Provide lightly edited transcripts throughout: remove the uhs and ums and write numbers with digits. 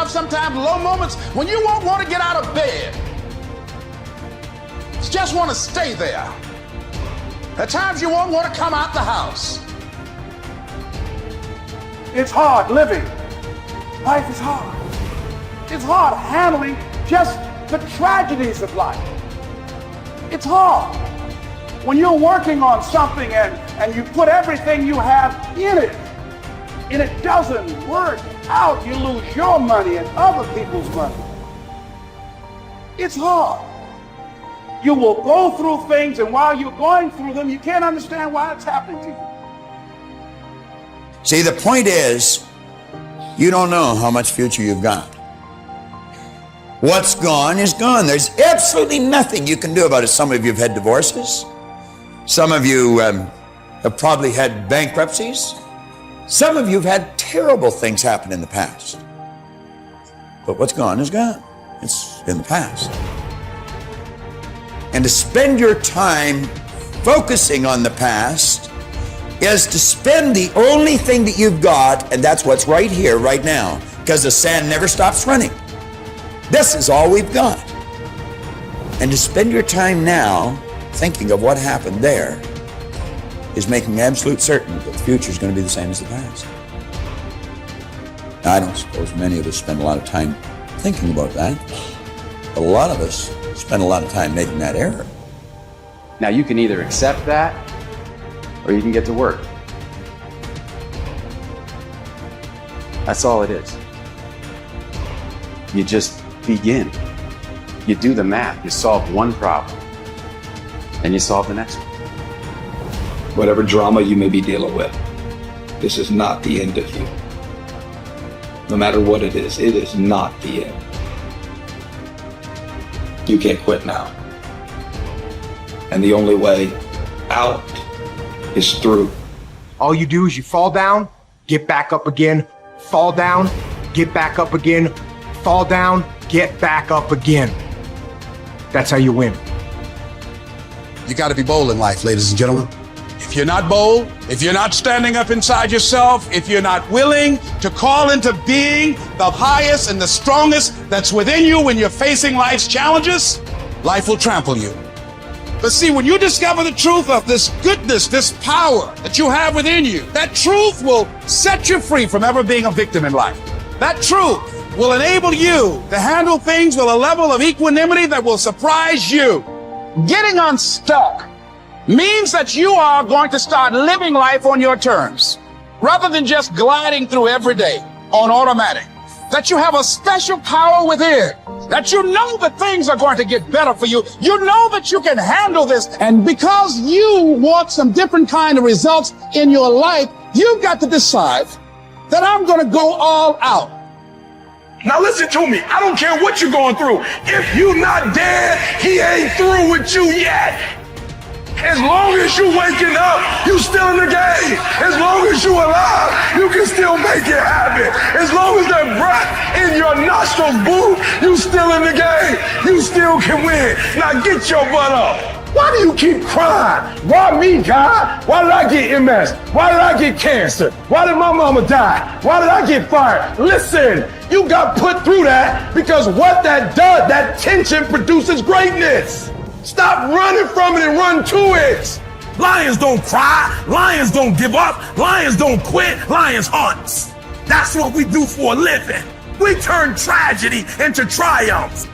have sometimes low moments when you won't want to get out of bed. You just want to stay there. At times you won't want to come out the house. It's hard living. Life is hard. It's hard handling just the tragedies of life. It's hard. When you're working on something and you put everything you have in it, and it doesn't work out, you lose your money and other people's money. It's hard. You will go through things, and while you're going through them, you can't understand why it's happening to you. See, the point is, you don't know how much future you've got. What's gone is gone. There's absolutely nothing you can do about it. Some of you have had divorces. Some of you have probably had bankruptcies. Some of you have had terrible things happen in the past. But what's gone is gone. It's in the past. And to spend your time focusing on the past is to spend the only thing that you've got, and that's what's right here, right now, because the sand never stops running. This is all we've got. And to spend your time now thinking of what happened there is making absolute certain that the future is going to be the same as the past. Now, I don't suppose many of us spend a lot of time thinking about that. A lot of us spend a lot of time making that error. Now, you can either accept that or you can get to work. That's all it is. You just begin. You do the math. You solve one problem and you solve the next one. Whatever drama you may be dealing with, this is not the end of you. No matter what it is not the end. You can't quit now. And the only way out is through. All you do is you fall down, get back up again, fall down, get back up again, fall down, get back up again. That's how you win. You got to be bold in life, ladies and gentlemen. If you're not bold, if you're not standing up inside yourself, if you're not willing to call into being the highest and the strongest that's within you when you're facing life's challenges, life will trample you. But see, when you discover the truth of this goodness, this power that you have within you, that truth will set you free from ever being a victim in life. That truth will enable you to handle things with a level of equanimity that will surprise you. Getting unstuck means that you are going to start living life on your terms, rather than just gliding through every day on automatic. That you have a special power within, that you know that things are going to get better for you. You know that you can handle this. And because you want some different kind of results in your life, you've got to decide that I'm going to go all out. Now listen to me. I don't care what you're going through. If you're not dead, he ain't through with you yet. As long as you waking up, you still in the game. As long as you alive, you can still make it happen. As long as that breath in your nostrils, boo, you still in the game. You still can win. Now get your butt up. Why do you keep crying? Why me, God? Why did I get MS? Why did I get cancer? Why did my mama die? Why did I get fired? Listen, you got put through that because what that does, that tension produces greatness. Stop running from it and run to it. Lions don't cry. Lions don't give up. Lions don't quit. Lions hunt. That's what we do for a living. We turn tragedy into triumph.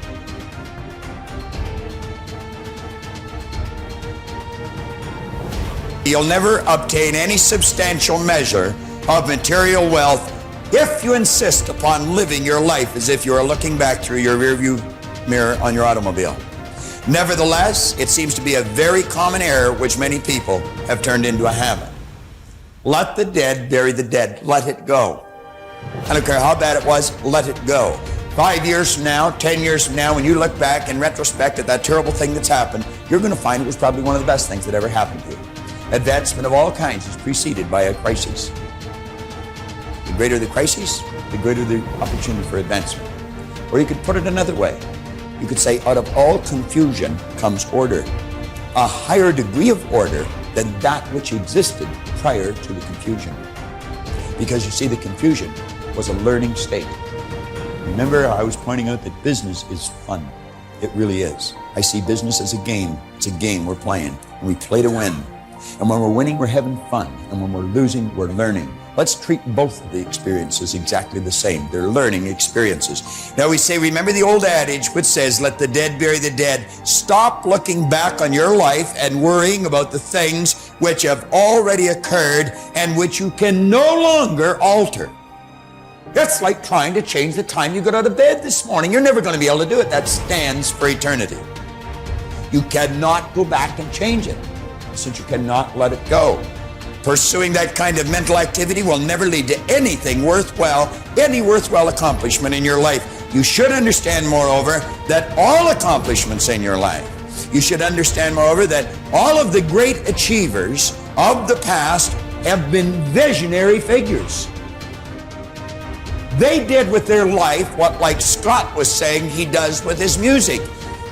You'll never obtain any substantial measure of material wealth if you insist upon living your life as if you are looking back through your rearview mirror on your automobile. Nevertheless, it seems to be a very common error which many people have turned into a habit. Let the dead bury the dead. Let it go. I don't care how bad it was, let it go. 5 years from now, 10 years from now, when you look back in retrospect at that terrible thing that's happened, you're going to find it was probably one of the best things that ever happened to you. Advancement of all kinds is preceded by a crisis. The greater the crisis, the greater the opportunity for advancement. Or you could put it another way. You could say, out of all confusion comes order, a higher degree of order than that which existed prior to the confusion. Because you see, the confusion was a learning state. Remember, I was pointing out that business is fun. It really is. I see business as a game. It's a game we're playing, and we play to win. And when we're winning, we're having fun. And when we're losing, we're learning. Let's treat both of the experiences exactly the same. They're learning experiences. Now we say, remember the old adage which says, let the dead bury the dead. Stop looking back on your life and worrying about the things which have already occurred and which you can no longer alter. That's like trying to change the time you got out of bed this morning. You're never going to be able to do it. That stands for eternity. You cannot go back and change it, since you cannot let it go. Pursuing that kind of mental activity will never lead to anything worthwhile, any worthwhile accomplishment in your life. You should understand, moreover, that all accomplishments in your life, you should understand, moreover, that all of the great achievers of the past have been visionary figures. They did with their life what, like Scott was saying, he does with his music.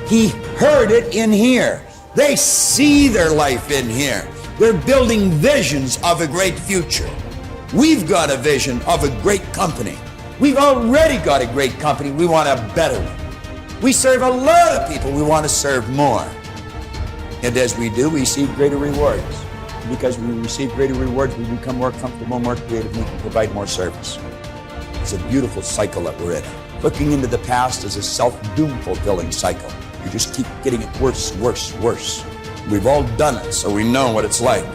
He heard it in here. They see their life in here. They're building visions of a great future. We've got a vision of a great company. We've already got a great company. We want a better one. We serve a lot of people. We want to serve more. And as we do, we receive greater rewards. Because we receive greater rewards, we become more comfortable, more creative, we can provide more service. It's a beautiful cycle that we're in. Looking into the past is a self-doom fulfilling cycle. You just keep getting it worse, worse, worse. We've all done it, so we know what it's like.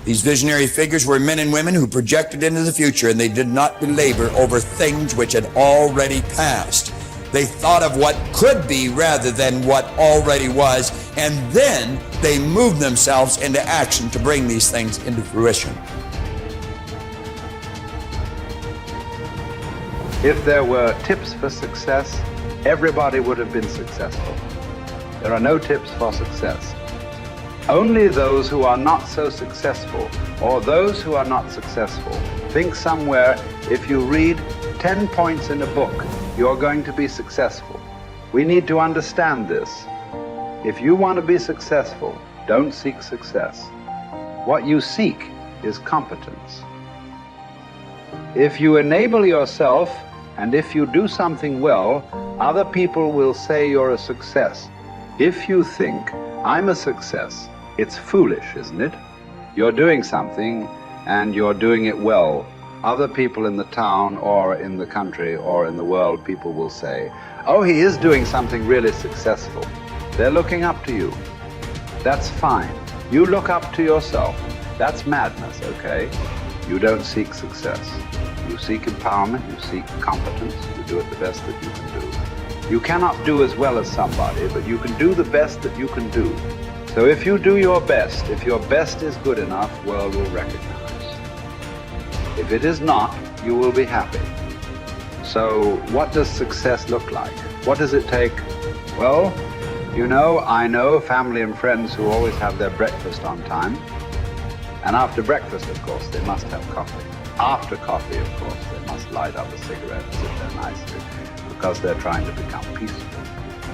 These visionary figures were men and women who projected into the future, and they did not belabor over things which had already passed. They thought of what could be rather than what already was, and then they moved themselves into action to bring these things into fruition. If there were tips for success, everybody would have been successful. There are no tips for success. Only those who are not so successful, or those who are not successful, think somewhere if you read 10 points in a book, you're going to be successful. We need to understand this. If you want to be successful, don't seek success. What you seek is competence. If you enable yourself, and if you do something well, other people will say you're a success. If you think, I'm a success, it's foolish, isn't it? You're doing something, and you're doing it well. Other people in the town, or in the country, or in the world, people will say, oh, he is doing something really successful. They're looking up to you. That's fine. You look up to yourself. That's madness, okay? You don't seek success. You seek empowerment, you seek competence, you do it the best that you can do. You cannot do as well as somebody, but you can do the best that you can do. So if you do your best, if your best is good enough, the world will recognize. If it is not, you will be happy. So what does success look like? What does it take? Well, you know, I know family and friends who always have their breakfast on time. And after breakfast, of course, they must have coffee. After coffee, of course, they must light up a cigarette and sit there nicely because they're trying to become peaceful.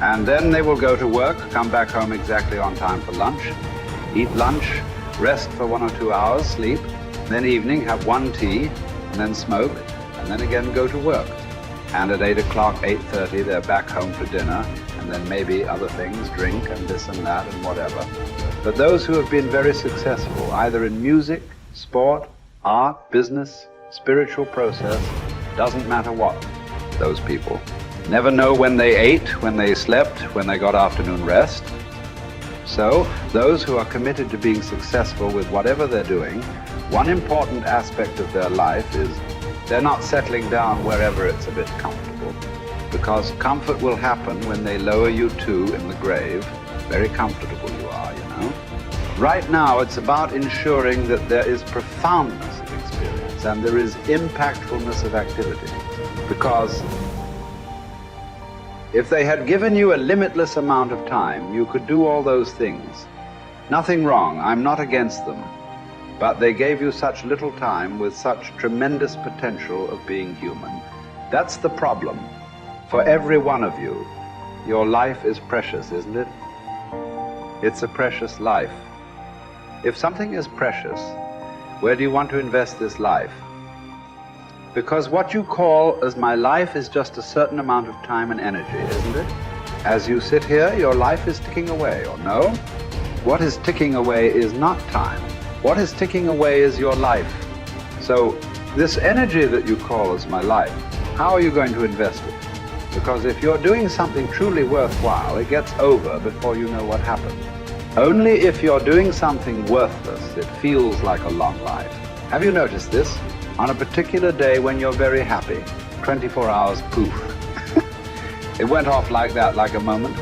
And then they will go to work, come back home exactly on time for lunch, eat lunch, rest for 1 or 2 hours, sleep, then evening have 1 tea, and then smoke, and then again go to work. And at 8 o'clock, 8:30, they're back home for dinner, and then maybe other things, drink and this and that and whatever. But those who have been very successful, either in music, sport, art, business, spiritual process, doesn't matter what, those people never know when they ate, when they slept, when they got afternoon rest. So, those who are committed to being successful with whatever they're doing, one important aspect of their life is they're not settling down wherever it's a bit comfortable. Because comfort will happen when they lower you too in the grave. Very comfortable you are, you know. Right now, it's about ensuring that there is profoundness of experience and there is impactfulness of activity. Because if they had given you a limitless amount of time, you could do all those things. Nothing wrong, I'm not against them. But they gave you such little time with such tremendous potential of being human. That's the problem. For every one of you, your life is precious, isn't it? It's a precious life. If something is precious, where do you want to invest this life? Because what you call as my life is just a certain amount of time and energy, isn't it? As you sit here, your life is ticking away, or no? What is ticking away is not time. What is ticking away is your life. So this energy that you call as my life, how are you going to invest it? Because if you're doing something truly worthwhile, it gets over before you know what happened. Only if you're doing something worthless, it feels like a long life. Have you noticed this? On a particular day when you're very happy, 24 hours, poof. It went off like that, like a moment.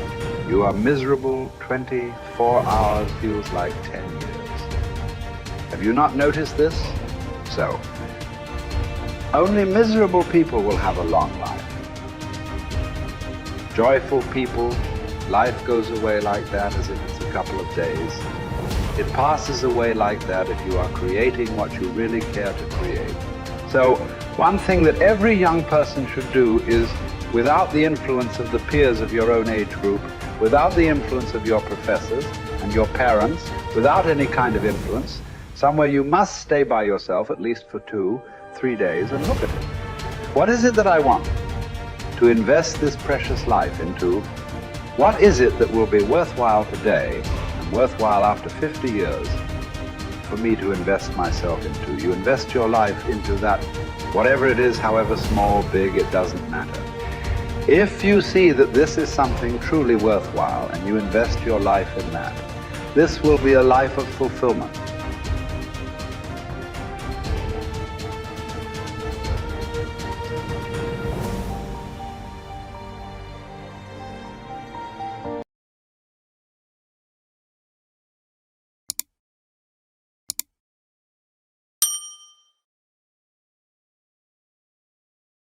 You are miserable, 24 hours feels like 10 years. Have you not noticed this? So, only miserable people will have a long life. Joyful people, life goes away like that as if it's a couple of days. It passes away like that if you are creating what you really care to create. So one thing that every young person should do is, without the influence of the peers of your own age group, without the influence of your professors and your parents, without any kind of influence, somewhere you must stay by yourself at least for 2-3 days and look at it. What is it that I want to invest this precious life into? What is it that will be worthwhile today and worthwhile after 50 years for me to invest myself into? You invest your life into that, whatever it is, however small, big, it doesn't matter. If you see that this is something truly worthwhile and you invest your life in that, this will be a life of fulfillment.